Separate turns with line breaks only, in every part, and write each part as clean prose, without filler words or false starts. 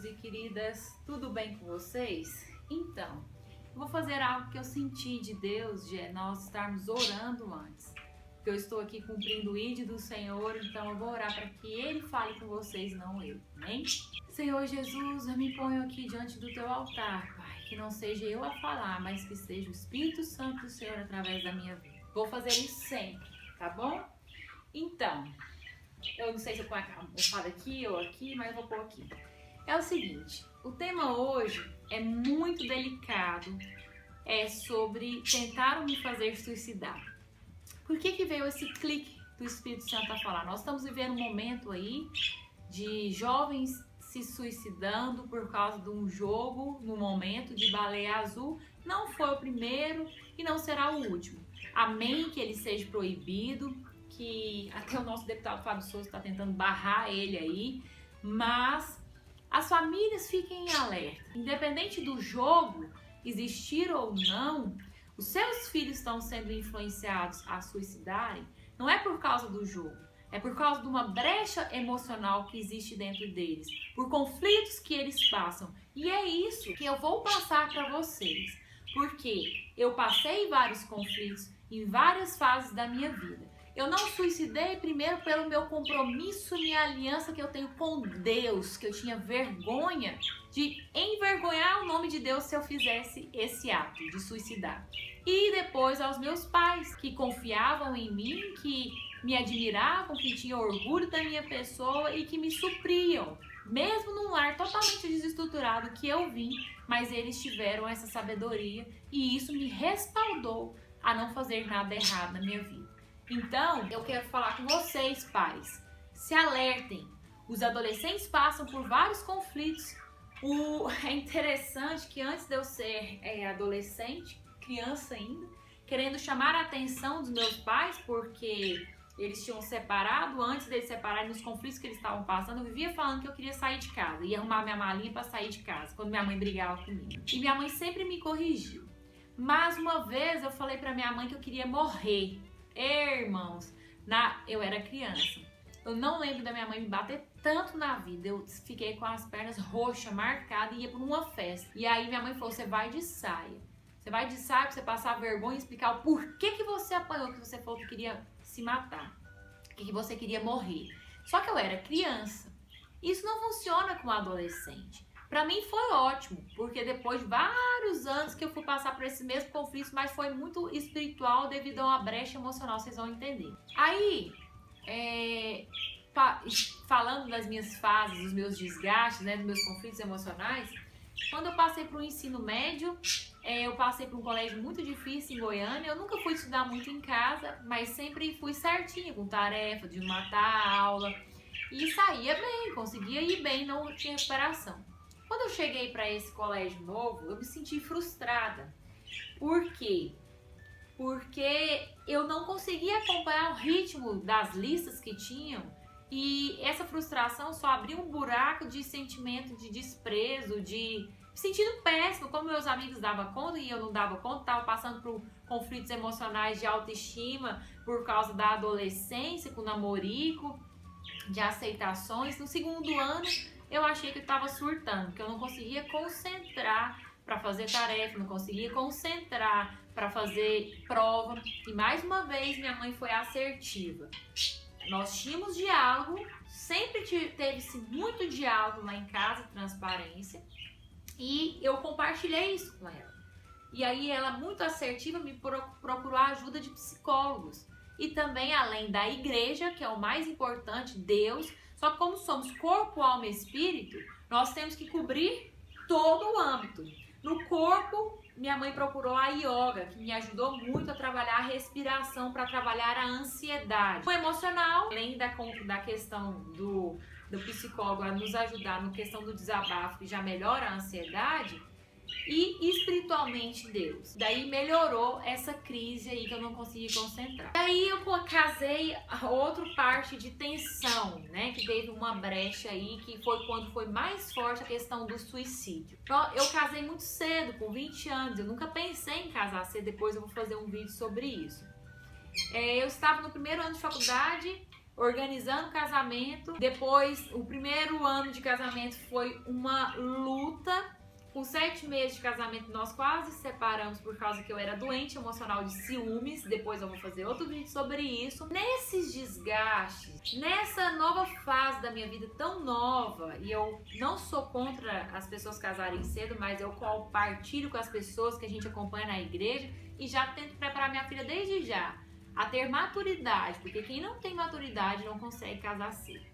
queridos e queridas, tudo bem com vocês? Então, eu vou fazer algo que eu senti de Deus, nós estarmos orando antes. Porque eu estou aqui cumprindo o ID do Senhor, então eu vou orar para que Ele fale com vocês, não eu, amém? Senhor Jesus, eu me ponho aqui diante do Teu altar, Pai, que não seja eu a falar, mas que seja o Espírito Santo do Senhor através da minha vida. Vou fazer isso sempre, tá bom? Então, eu não sei se eu falo aqui ou aqui, mas eu vou pôr aqui. É o seguinte, o tema hoje é muito delicado, é sobre tentaram me fazer suicidar. Por que veio esse clique do Espírito Santo a falar? Nós estamos vivendo um momento aí de jovens se suicidando por causa de um jogo, no momento de baleia azul. Não foi o primeiro e não será o último. Amém que ele seja proibido, que até o nosso deputado Fábio Souza está tentando barrar ele aí, mas as famílias fiquem em alerta. Independente do jogo existir ou não, os seus filhos estão sendo influenciados a suicidarem, não é por causa do jogo, é por causa de uma brecha emocional que existe dentro deles, por conflitos que eles passam. E é isso que eu vou passar para vocês, porque eu passei vários conflitos em várias fases da minha vida. Eu não suicidei primeiro pelo meu compromisso, minha aliança que eu tenho com Deus, que eu tinha vergonha de envergonhar o nome de Deus se eu fizesse esse ato de suicidar. E depois aos meus pais, que confiavam em mim, que me admiravam, que tinham orgulho da minha pessoa e que me supriam. Mesmo num lar totalmente desestruturado que eu vim, mas eles tiveram essa sabedoria e isso me respaldou a não fazer nada errado na minha vida. Então, eu quero falar com vocês, pais. Se alertem. Os adolescentes passam por vários conflitos. É interessante que antes de eu ser adolescente, criança ainda, querendo chamar a atenção dos meus pais, porque eles tinham separado, antes deles separarem, nos conflitos que eles estavam passando, eu vivia falando que eu queria sair de casa, ia arrumar minha malinha para sair de casa, quando minha mãe brigava comigo. E minha mãe sempre me corrigiu. Mas uma vez eu falei para minha mãe que eu queria morrer. Irmãos, eu era criança. Eu não lembro da minha mãe me bater tanto na vida. Eu fiquei com as pernas roxas, marcadas e ia para uma festa. E aí minha mãe falou, você vai de saia. Você vai de saia pra você passar vergonha e explicar o porquê que você apanhou, que você falou que queria se matar. Que você queria morrer. Só que eu era criança. Isso não funciona com adolescente. Pra mim foi ótimo, porque depois de vários anos que eu fui passar por esse mesmo conflito, mas foi muito espiritual devido a uma brecha emocional, vocês vão entender. Aí, falando das minhas fases, dos meus desgastes, dos meus conflitos emocionais, quando eu passei para o ensino médio, eu passei por um colégio muito difícil em Goiânia. Eu nunca fui estudar muito em casa, mas sempre fui certinha, com tarefa de matar a aula. E saía bem, conseguia ir bem, não tinha recuperação. Quando eu cheguei para esse colégio novo, eu me senti frustrada. Por quê? Porque eu não conseguia acompanhar o ritmo das listas que tinham e essa frustração só abria um buraco de sentimento de desprezo, de sentindo péssimo, como meus amigos davam conta e eu não dava conta, estava passando por conflitos emocionais de autoestima por causa da adolescência, com namorico, de aceitações. No segundo ano, eu achei que eu estava surtando, que eu não conseguia concentrar para fazer tarefa, não conseguia concentrar para fazer prova. E mais uma vez minha mãe foi assertiva. Nós tínhamos diálogo, sempre teve-se muito diálogo lá em casa, transparência, e eu compartilhei isso com ela. E aí ela, muito assertiva, me procurou a ajuda de psicólogos. E também, além da igreja, que é o mais importante, Deus. Só que como somos corpo, alma e espírito, nós temos que cobrir todo o âmbito. No corpo, minha mãe procurou a yoga, que me ajudou muito a trabalhar a respiração, para trabalhar a ansiedade. O emocional, além da questão do psicólogo a nos ajudar na questão do desabafo, que já melhora a ansiedade, e espiritualmente Deus. Daí melhorou essa crise aí que eu não consegui concentrar. Daí eu casei a outra parte de tensão, que teve uma brecha aí, que foi quando foi mais forte a questão do suicídio. Eu casei muito cedo, com 20 anos, eu nunca pensei em casar cedo, depois eu vou fazer um vídeo sobre isso. Eu estava no primeiro ano de faculdade, organizando o casamento. Depois, o primeiro ano de casamento foi uma luta. Com 7 meses de casamento, nós quase separamos por causa que eu era doente emocional de ciúmes. Depois eu vou fazer outro vídeo sobre isso. Nesses desgastes, nessa nova fase da minha vida tão nova, e eu não sou contra as pessoas casarem cedo, mas eu compartilho com as pessoas que a gente acompanha na igreja e já tento preparar minha filha desde já a ter maturidade, porque quem não tem maturidade não consegue casar cedo.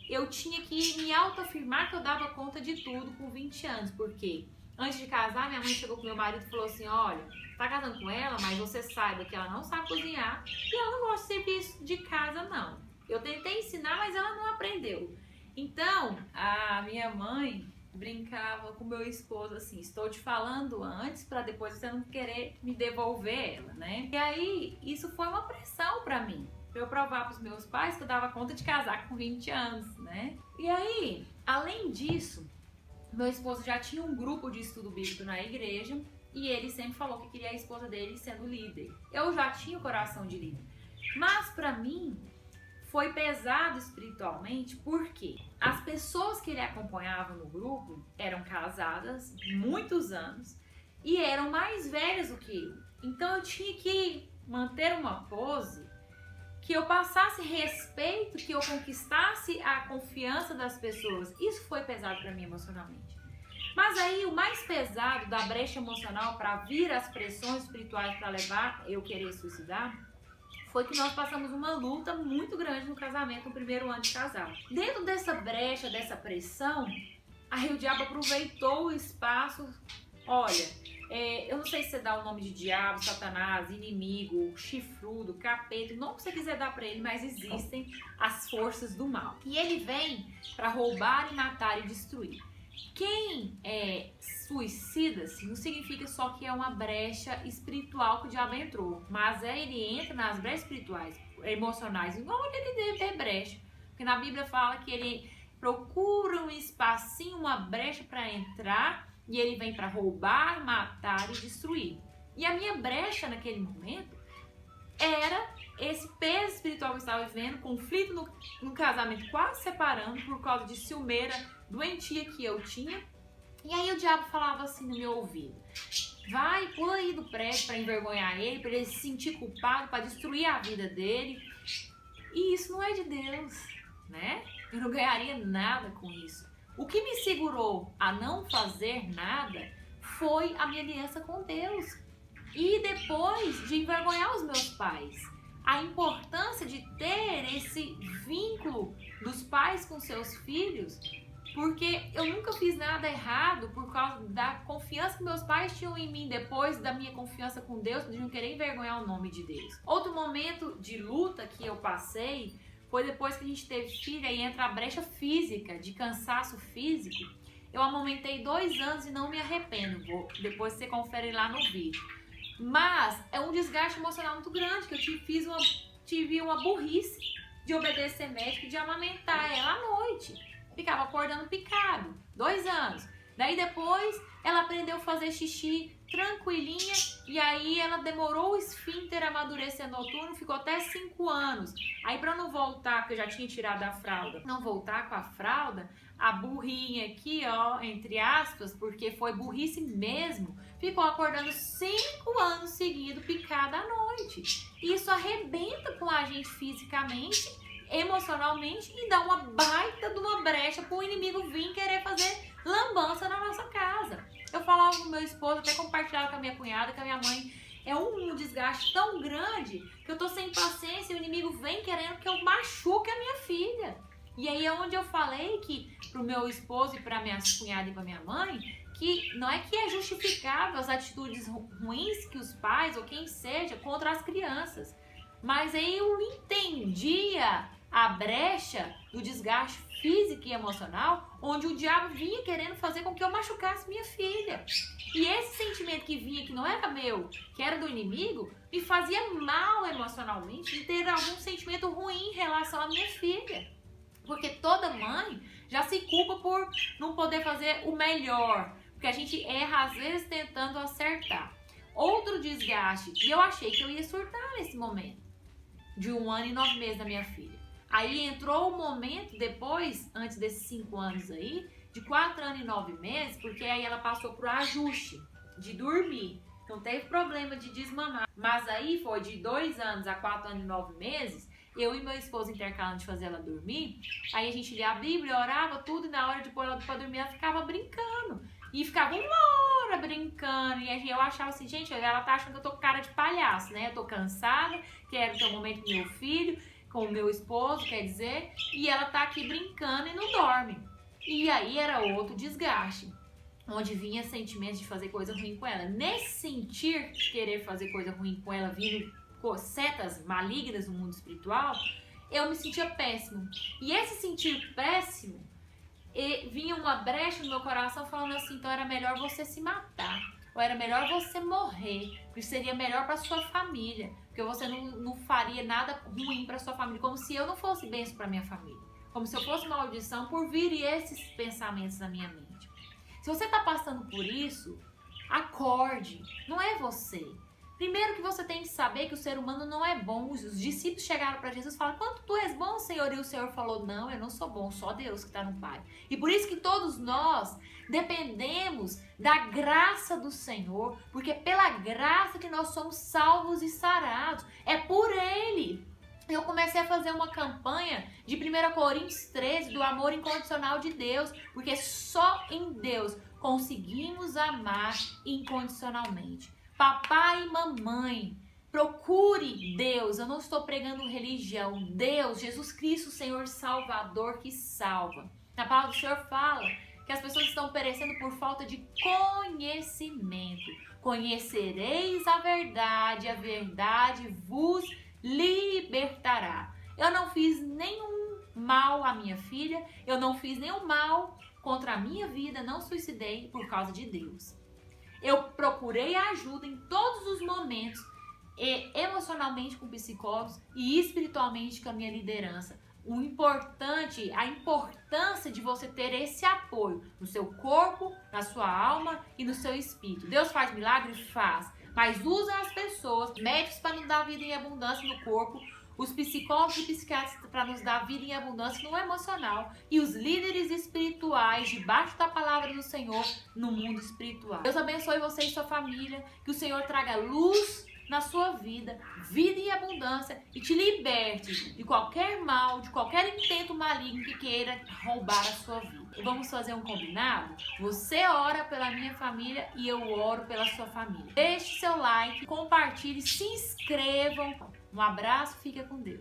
Eu tinha que me autoafirmar que eu dava conta de tudo com 20 anos, porque antes de casar, minha mãe chegou pro meu marido e falou assim: olha, tá casando com ela, mas você saiba que ela não sabe cozinhar e ela não gosta de serviço de casa, não. Eu tentei ensinar, mas ela não aprendeu. Então, a minha mãe brincava com meu esposo assim: estou te falando antes para depois você não querer me devolver ela, né? E aí, isso foi uma pressão para mim. Pra eu provar pros meus pais que eu dava conta de casar com 20 anos, né? E aí, além disso, meu esposo já tinha um grupo de estudo bíblico na igreja e ele sempre falou que queria a esposa dele sendo líder. Eu já tinha o coração de líder. Mas pra mim, foi pesado espiritualmente porque as pessoas que ele acompanhava no grupo eram casadas muitos anos e eram mais velhas do que eu. Então eu tinha que manter uma pose que eu passasse respeito, que eu conquistasse a confiança das pessoas. Isso foi pesado para mim emocionalmente. Mas aí o mais pesado da brecha emocional para vir as pressões espirituais para levar eu querer suicidar foi que nós passamos uma luta muito grande no casamento, no primeiro ano de casado. Dentro dessa brecha, dessa pressão, aí o diabo aproveitou o espaço. Olha, eu não sei se você dá o nome de diabo, satanás, inimigo, chifrudo, capeta, o nome que você quiser dar pra ele, mas existem as forças do mal. E ele vem para roubar, e matar e destruir. Quem suicida-se não significa só que é uma brecha espiritual que o diabo entrou, mas ele entra nas brechas espirituais, emocionais, igual ele deve ter brecha. Porque na Bíblia fala que ele procura um espacinho, uma brecha para entrar, e ele vem para roubar, matar e destruir. E a minha brecha naquele momento era esse peso espiritual que eu estava vivendo, conflito no casamento, quase separando por causa de ciumeira, doentia que eu tinha. E aí o diabo falava assim no meu ouvido: vai, pula aí do prédio para envergonhar ele, para ele se sentir culpado, para destruir a vida dele. E isso não é de Deus, né? Eu não ganharia nada com isso. O que me segurou a não fazer nada foi a minha aliança com Deus. E depois de envergonhar os meus pais. A importância de ter esse vínculo dos pais com seus filhos, porque eu nunca fiz nada errado por causa da confiança que meus pais tinham em mim, depois da minha confiança com Deus, de não querer envergonhar o nome de Deus. Outro momento de luta que eu passei foi depois que a gente teve filha e entra a brecha física, de cansaço físico. Eu amamentei 2 anos e não me arrependo. Depois você confere lá no vídeo. Mas é um desgaste emocional muito grande, que eu tive uma burrice de obedecer médico, de amamentar ela à noite. Ficava acordando picado, 2 anos. Daí depois ela aprendeu a fazer xixi tranquilinha e aí ela demorou o esfíncter a amadurecer noturno, ficou até 5 anos. Aí para não voltar, porque eu já tinha tirado a fralda, não voltar com a fralda, a burrinha aqui, ó, entre aspas, porque foi burrice mesmo, ficou acordando 5 anos seguidos picada à noite. E isso arrebenta com a gente fisicamente, emocionalmente e dá uma baita de uma brecha pro inimigo vir querer fazer lambança na nossa casa. Eu falava com meu esposo, até compartilhava com a minha cunhada, que a minha mãe é um desgaste tão grande que eu tô sem paciência e o inimigo vem querendo que eu machuque a minha filha. E aí é onde eu falei que pro meu esposo e pra minha cunhada e pra minha mãe, que não é que é justificável as atitudes ruins que os pais ou quem seja contra as crianças. Mas aí eu entendia a brecha do desgaste físico e emocional, onde o diabo vinha querendo fazer com que eu machucasse minha filha. E esse sentimento que vinha, que não era meu, que era do inimigo, me fazia mal emocionalmente de ter algum sentimento ruim em relação à minha filha. Porque toda mãe já se culpa por não poder fazer o melhor, porque a gente erra às vezes tentando acertar. Outro desgaste, e eu achei que eu ia surtar nesse momento, de 1 ano e 9 meses da minha filha. Aí entrou o momento depois, antes desses 5 anos aí, de 4 anos e 9 meses, porque aí ela passou por ajuste de dormir. Então teve problema de desmamar. Mas aí foi de 2 anos a 4 anos e 9 meses, eu e meu esposo intercalando de fazer ela dormir. Aí a gente lia a Bíblia, orava tudo, e na hora de pôr ela pra dormir, ela ficava brincando. E ficava 1 hora brincando. E aí eu achava assim, gente, ela tá achando que eu tô com cara de palhaço, né? Eu tô cansada, quero ter um momento com meu filho, com o meu esposo, quer dizer, e ela tá aqui brincando e não dorme. E aí era outro desgaste, onde vinha sentimentos de fazer coisa ruim com ela. Nesse sentir de querer fazer coisa ruim com ela, vindo setas malignas no mundo espiritual, eu me sentia péssimo. E esse sentir péssimo, vinha uma brecha no meu coração falando assim, então era melhor você se matar, ou era melhor você morrer, porque seria melhor para sua família, porque você não faria nada ruim para sua família, como se eu não fosse bênção para minha família, como se eu fosse maldição por vir esses pensamentos na minha mente. Se você está passando por isso, acorde, não é você. Primeiro que você tem que saber que o ser humano não é bom. Os discípulos chegaram para Jesus e falaram, quanto tu és bom, Senhor? E o Senhor falou, não, eu não sou bom, só Deus que está no Pai. E por isso que todos nós dependemos da graça do Senhor, porque é pela graça que nós somos salvos e sarados. É por Ele. Eu comecei a fazer uma campanha de 1 Coríntios 13, do amor incondicional de Deus, porque só em Deus conseguimos amar incondicionalmente. Papai e mamãe, procure Deus. Eu não estou pregando religião. Deus, Jesus Cristo, Senhor Salvador que salva. A palavra do Senhor fala que as pessoas estão perecendo por falta de conhecimento. Conhecereis a verdade vos libertará. Eu não fiz nenhum mal à minha filha, eu não fiz nenhum mal contra a minha vida, não suicidei por causa de Deus. Eu procurei ajuda em todos os momentos, emocionalmente com psicólogos e espiritualmente com a minha liderança. A importância de você ter esse apoio no seu corpo, na sua alma e no seu espírito. Deus faz milagre? Faz. Mas usa as pessoas, médicos para nos dar vida em abundância no corpo, os psicólogos e psiquiatras para nos dar vida em abundância no emocional e os líderes espirituais debaixo da palavra do Senhor no mundo espiritual. Deus abençoe você e sua família, que o Senhor traga luz na sua vida, vida em abundância e te liberte de qualquer mal, de qualquer intento maligno que queira roubar a sua vida. Vamos fazer um combinado? Você ora pela minha família e eu oro pela sua família. Deixe seu like, compartilhe, se inscrevam. Um abraço, fica com Deus.